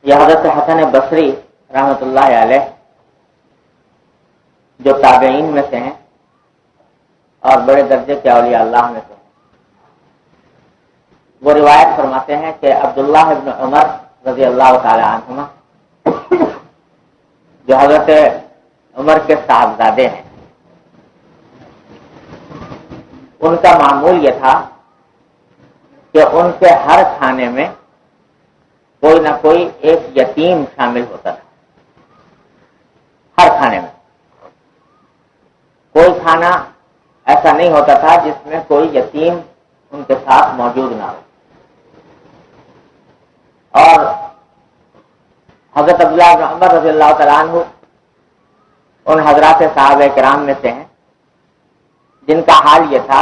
یہ حضرت حسن بصری رحمۃ اللہ علیہ جو تابعین میں سے ہیں اور بڑے درجے کے اولیاء اللہ میں سے ہیں، وہ روایت فرماتے ہیں کہ عبداللہ ابن عمر رضی اللہ تعالی عنہما جو حضرت عمر کے صاحبزادے ہیں، ان کا معمول یہ تھا کہ ان کے ہر کھانے میں کوئی نہ کوئی ایک یتیم شامل ہوتا تھا۔ ہر کھانے میں کوئی کھانا ایسا نہیں ہوتا تھا جس میں کوئی یتیم ان کے ساتھ موجود نہ ہو۔ اور حضرت عبداللہ بن عمر رضی اللہ تعالیٰ عنہ ان حضرات صحابہ کرام میں سے ہیں جن کا حال یہ تھا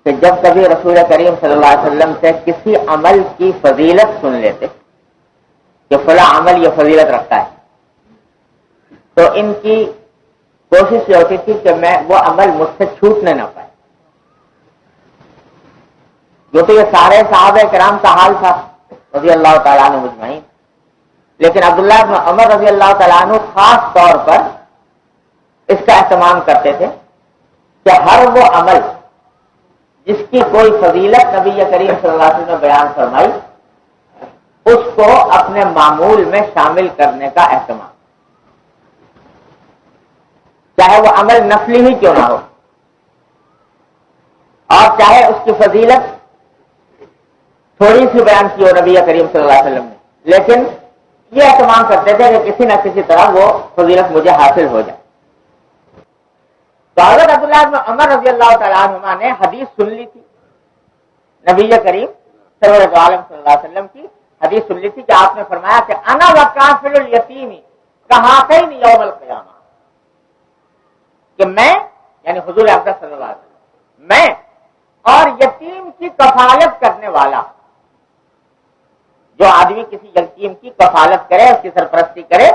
کہ جب کبھی رسول کریم صلی اللہ علیہ وسلم سے کسی عمل کی فضیلت سن لیتے کہ فلاں عمل یہ فضیلت رکھتا ہے، تو ان کی کوشش یہ ہوتی تھی کہ میں وہ عمل مجھ سے چھوٹنے نہ پائے۔ جو تو یہ سارے صحابہ کرام کا حال تھا رضی اللہ تعالیٰ عنہ مجمعین، لیکن عبداللہ بن عمر رضی اللہ تعالیٰ عنہ خاص طور پر اس کا اہتمام کرتے تھے کہ ہر وہ عمل جس کی کوئی فضیلت نبی کریم صلی اللہ علیہ وسلم نے بیان فرمائی اس کو اپنے معمول میں شامل کرنے کا اہتمام، چاہے وہ عمل نفلی ہی کیوں نہ ہو اور چاہے اس کی فضیلت تھوڑی سی بیان کی ہو نبی کریم صلی اللہ علیہ وسلم نے، لیکن یہ اہتمام کرتے تھے کہ کسی نہ کسی طرح وہ فضیلت مجھے حاصل ہو جائے۔ تو حضرت عبداللہ بن عمر رضی اللہ تعالیٰ عنہما نے حدیث سن لی تھی، نبی کریم سرور عالم صلی اللہ علیہ وسلم کی حدیث سن لی تھی کہ آپ نے فرمایا کہ انا وکافل الیتیم کہاتین یوم القیامہ، کہ میں یعنی حضور اقدس صلی اللہ علیہ وسلم، میں اور یتیم کی کفالت کرنے والا، جو آدمی کسی یتیم کی کفالت کرے، اس کی سرپرستی کرے،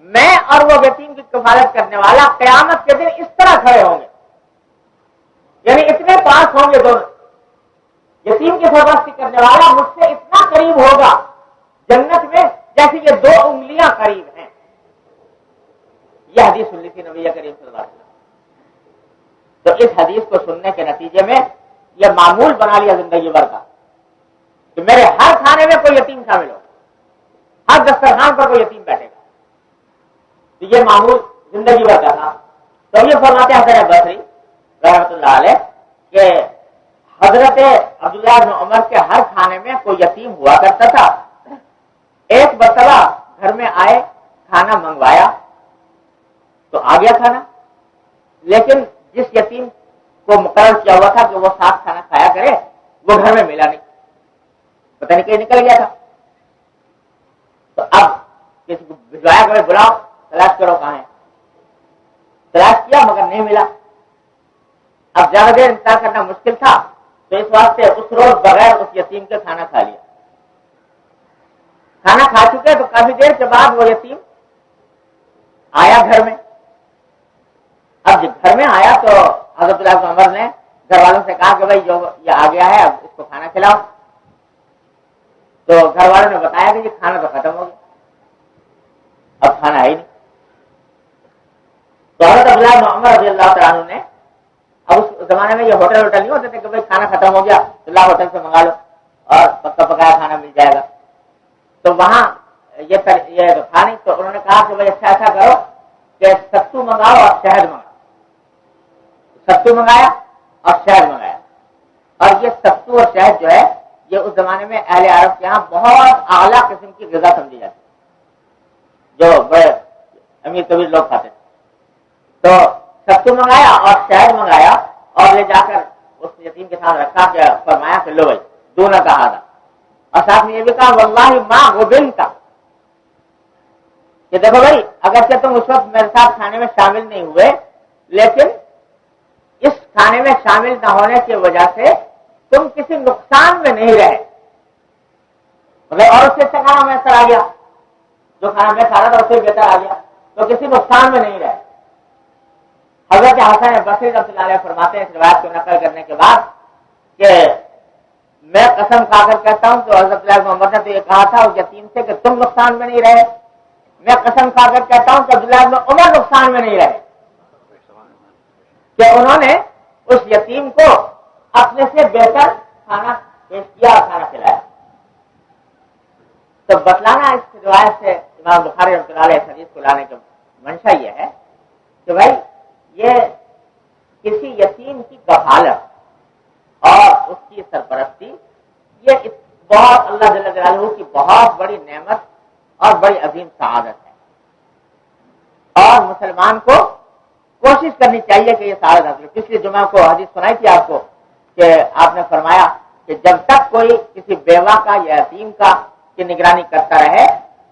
میں اور وہ یتیم کی کفالت کرنے والا قیامت کے دن اس طرح کھڑے ہوں گے، یعنی اتنے پاس ہوں گے دونوں۔ یتیم کی سرپرستی کرنے والا مجھ سے اتنا قریب ہوگا جنت میں جیسے یہ دو انگلیاں قریب ہیں۔ یہ حدیث سن لی تھی نبی کریم صلی اللہ علیہ وسلم۔ تو اس حدیث کو سننے کے نتیجے میں یہ معمول بنا لیا زندگی بھر کا کہ میرے ہر کھانے میں کوئی یتیم شامل ہو، ہر دسترخوان پر کوئی یتیم بیٹھے گا۔ تو یہ معمول زندگی بھر کا تھا۔ تو یہ فرماتے ہیں حسن بصری رحمۃ اللہ علیہ کہ حضرت عبداللہ بن عمر کے ہر کھانے میں کوئی یتیم ہوا کرتا تھا۔ ایک مرتبہ گھر میں آئے، کھانا منگوایا تو آ گیا کھانا، لیکن جس یتیم کو مقرر کیا ہوا تھا کہ وہ ساتھ کھانا کھایا کرے وہ گھر میں ملا نہیں، پتہ نہیں کہیں نکل گیا تھا۔ تو اب کسی کو بھجوایا کہ بلاؤ تلاش کرو کہاں ہے، تلاش کیا مگر نہیں ملا۔ اب زیادہ دیر انتظار کرنا مشکل تھا تو اس واسطے اس روز بغیر اس یتیم کے کھانا کھا لیا۔ کھانا کھا چکے تو کافی دیر کے بعد وہ یتیم آیا گھر میں۔ اب جب گھر میں آیا تو حضرت عبداللہ بن عمر نے گھر والوں سے کہا کہ بھائی جو یہ آ گیا ہے اب اس کو کھانا کھلاؤ۔ تو گھر والوں نے بتایا کہ یہ کھانا تو ختم ہو گیا، اب کھانا ہے ہی نہیں۔ تو حضرت عبداللہ بن عمر رضی اللہ تعالیٰ عنہ نے، اب اس زمانے میں یہ ہوٹل نہیں ہوتے تھے کہ بھائی کھانا ختم ہو گیا تو لا ہوٹل سے منگا لو اور پکا پکایا کھانا مل جائے گا، تو وہاں یہ تھا نہیں۔ تو انہوں نے کہا کہ بھائی اچھا ایسا کرو کہ ستو منگاؤ اور شہد منگاؤ۔ ستو منگایا اور شہد منگایا، اور یہ ستو اور شہد جو ہے یہ اس زمانے میں اہل عرب کے یہاں بہت اعلیٰ قسم کی غذا سمجھی جاتی ہے، جو بڑے امیر کبیر لوگ کھاتے تھے۔ تو ستو منگایا اور شہد منگایا اور لے جا کر اس یتیم کے ساتھ رکھا کہ فرمایا کہ لو بھائی دونوں کا آدھا، اور ساتھ میں یہ بھی کہا واللہ ما غبنت، کہ دیکھو بھائی اگرچہ تم اس وقت میرے ساتھ کھانے میں شامل نہیں ہوئے لیکن اس کھانے میں شامل نہ ہونے کی وجہ سے تم کسی نقصان میں نہیں رہے، مگر اور اس سے اچھا کھانا میسر آ گیا، جو کھانا میں کھا رہا تھا اس سے بہتر آ گیا، تو کسی نقصان میں نہیں رہے۔ حضرت حسن بصری رحمۃ اللہ علیہ فرماتے ہیں اس روایت کو نقل کرنے کے بعد کہ میں قسم کھا کر کہتا ہوں کہ حضرت عبداللہ بن عمر نے تو یہ کہا تھا اس یتیم سے کہ تم نقصان میں نہیں رہے. میں قسم کھا کر کہتا ہوں کہ عبداللہ بن عمر نقصان میں نہیں رہے کہ انہوں نے اس یتیم کو اپنے سے بہتر کھانا پیش کیا اور کھانا کھلایا. تو بتلانا اس روایت سے امام بخاری رحمۃ اللہ علیہ حدیث کو لانے کا منشا یہ ہے کہ بھائی یہ کسی یتیم کی کفالت اور اس کی سرپرستی یہ بہت اللہ جل جلالہ کی بہت بڑی نعمت اور بڑی عظیم سعادت ہے. اور مسلمان کو کوشش کرنی چاہیے کہ یہ سعادت حاصل. پچھلے جمعہ کو حدیث سنائی تھی آپ کو کہ آپ نے فرمایا کہ جب تک کوئی کسی بیوہ کا یا یتیم کا کی نگرانی کرتا رہے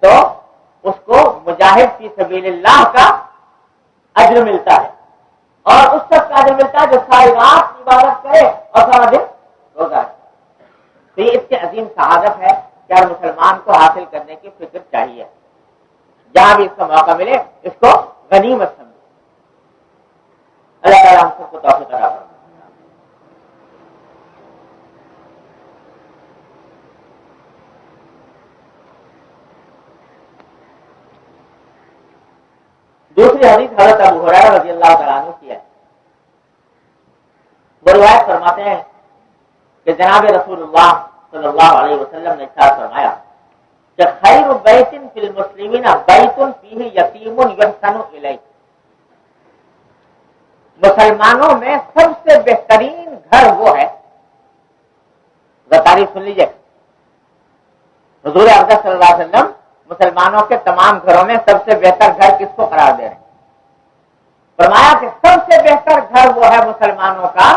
تو اس کو مجاہد فی سبیل اللہ کا اجر ملتا ہے اور اس شخص کا اجر ملتا ہے جو ساری رات عبادت کرے اور سارا دن روزہ رکھے. تو یہ اس کی عظیم سعادت ہے کہ ہر مسلمان کو حاصل کرنے کی فکر چاہیے. جہاں بھی اس کا موقع ملے اس کو غنیمت سمجھے. اللہ تعالیٰ ہم سب کو توفیق عطا فرمائے. دوسری حدیث حضرت ابو ہریرہ رضی اللہ تعالیٰ عنہ کی ہے. وہ روایت فرماتے ہیں کہ جناب رسول اللہ صلی اللہ علیہ وسلم نے ارشاد فرمایا کہ خیر بیت فی المسلمین بیت فیہ یتیم یحسن الیہ. مسلمانوں میں سب سے بہترین گھر وہ ہے، تعریف سن لیجیے. حضور اقدس صلی اللہ علیہ وسلم مسلمانوں کے تمام گھروں میں سب سے بہتر گھر کس کو قرار دے رہے ہیں؟ فرمایا کہ سب سے بہتر گھر وہ ہے مسلمانوں کا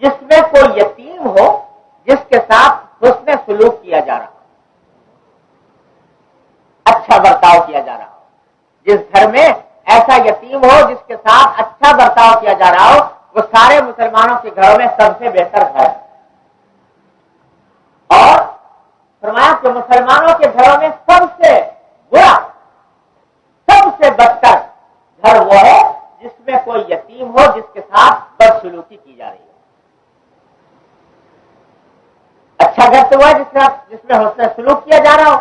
جس میں کوئی یتیم ہو جس کے ساتھ حسن سلوک کیا جا رہا ہو، اچھا برتاؤ کیا جا رہا ہو. جس گھر میں ایسا یتیم ہو جس کے ساتھ اچھا برتاؤ کیا جا رہا ہو وہ سارے مسلمانوں کے گھروں میں سب سے بہتر گھر ہے. اور فرمایا کہ مسلمانوں کے گھروں میں سب سے برا سب سے بدتر گھر وہ ہے جس میں کوئی یتیم ہو جس کے ساتھ بدسلوکی کی جا رہی ہے. اچھا گھر تو وہ ہے جس میں حسن سلوک کیا جا رہا ہو،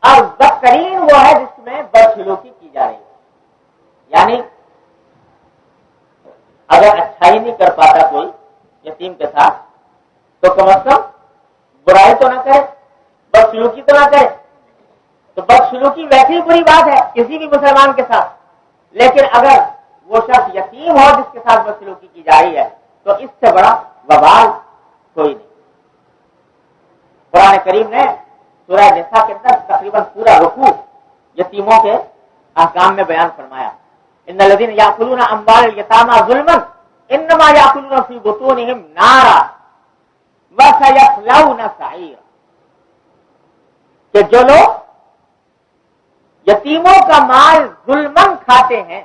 اور بدترین وہ ہے جس میں بدسلوکی کی جا رہی ہے. یعنی اگر اچھائی نہیں کر پاتا کوئی یتیم کے ساتھ تو کم از کم برائی تو نہ کرے، بدسلوکی تو نہ کرے. تو بدسلوکی ویسے ہی بری بات ہے کسی بھی مسلمان کے ساتھ، لیکن اگر وہ شخص یتیم ہو جس کے ساتھ بدسلوکی کی جا رہی ہے تو اس سے بڑا وبال کوئی نہیں. قرآن کریم نے سورہ نساء کے اندر تقریباً پورا رکوع یتیموں کے احکام میں بیان فرمایا. ان الذین یاکلون اموال الیتامی ظلما انما یاکلون فی بطونہم نارا وسیصلون سعیرا. کہ جو لوگ یتیموں کا مال ظلمن کھاتے ہیں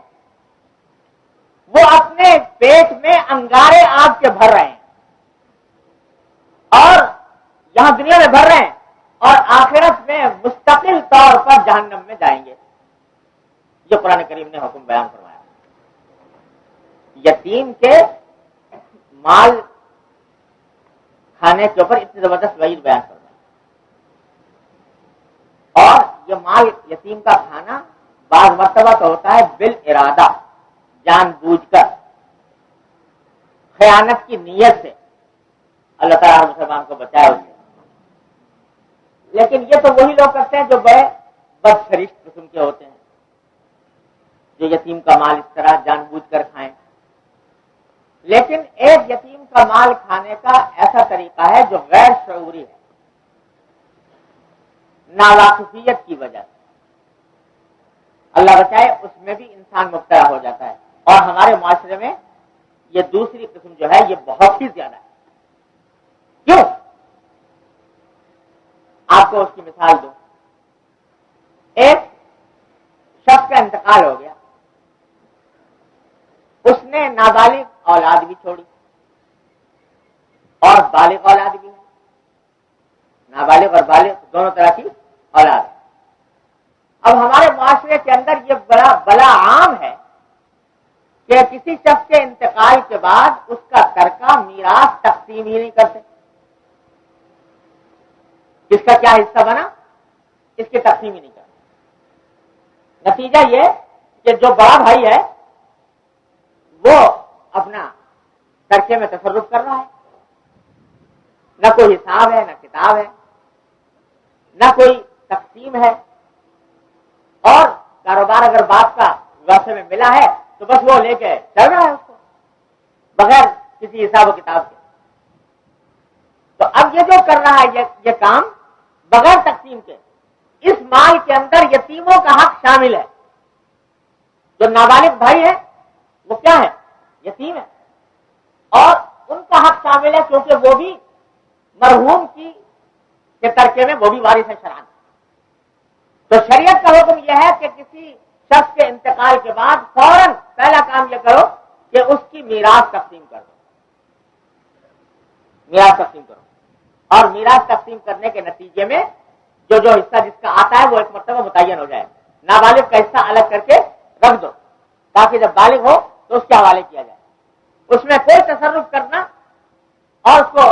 وہ اپنے پیٹ میں انگارے آگ کے بھر رہے ہیں، اور یہاں دنیا میں بھر رہے ہیں اور آخرت میں مستقل طور پر جہنم میں جائیں گے. جو قرآن کریم نے حکم بیان فرمایا. یتیم کے مال کھانے کے اوپر اتنی زبردست وعید بیان فرمایا. اور یہ مال یتیم کا کھانا بعض مرتبہ تو ہوتا ہے بالارادہ، جان بوجھ کر، خیانت کی نیت سے. اللہ تعالیٰ مسلمان کو بچائے اس سے. لیکن یہ تو وہی لوگ کرتے ہیں جو بڑے بدشریف قسم کے ہوتے ہیں، جو یتیم کا مال اس طرح جان بوجھ کر کھائیں. لیکن ایک یتیم کا مال کھانے کا ایسا طریقہ ہے جو غیر شعوری ہے، ناواقفیت کی وجہ سے. اللہ بچائے اس میں بھی انسان مبتلا ہو جاتا ہے. اور ہمارے معاشرے میں یہ دوسری قسم جو ہے یہ بہت ہی زیادہ ہے. کیوں؟ آپ کو اس کی مثال دوں. ایک شخص کا انتقال ہو گیا، اس نے نابالغ اولاد بھی چھوڑی اور بالغ اولاد بھی ہے. نابالغ اور بالغ دونوں طرح کی اولاد. اب ہمارے معاشرے کے اندر یہ بڑا بلا عام ہے کہ کسی شخص کے انتقال کے بعد اس کا ترکہ میراث تقسیم ہی نہیں کرتے. کس کا کیا حصہ بنا اس کی تقسیم ہی نہیں کرنا۔ نتیجہ یہ کہ جو بڑا بھائی ہے وہ اپنا خرچے میں تصرف کر رہا ہے، نہ کوئی حساب ہے، نہ کتاب ہے، نہ کوئی تقسیم ہے، اور کاروبار اگر باپ کا ویسے میں ملا ہے تو بس وہ لے کے چل رہا ہے اس کو بغیر کسی حساب و کتاب کے۔ تو اب یہ جو کر رہا ہے یہ کام بغیر تقسیم کے، اس مال کے اندر یتیموں کا حق شامل ہے۔ جو نابالغ بھائی ہے وہ کیا ہے؟ یتیم ہے، اور ان کا حق شامل ہے کیونکہ وہ بھی مرحوم کے ترکے میں وہ بھی وارث ہے شرعاً۔ تو شریعت کا حکم یہ ہے کہ کسی شخص کے انتقال کے بعد فوراً پہلا کام یہ کرو کہ اس کی میراث تقسیم کر دو، میراث تقسیم کرو، اور میراث تقسیم کرنے کے نتیجے میں جو حصہ جس کا آتا ہے وہ ایک مرتبہ متعین ہو جائے۔ نابالغ کا حصہ الگ کر کے رکھ دو تاکہ جب بالغ ہو تو اس کے حوالے کیا جائے۔ اس میں کوئی تصرف کرنا اور اس کو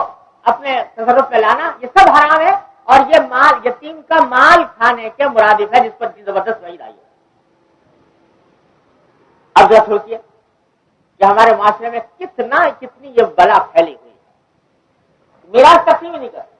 اپنے تصرف میں لانا یہ سب حرام ہے، اور یہ مال یتیم کا مال کھانے کے مرادف ہے، جس پر زبردست وعید آئی ہے۔ اب ذرا سوچیے کہ ہمارے معاشرے میں کتنی یہ بلا پھیلی ہوئی ہے، میراث تقسیم ہی نہیں کرتے۔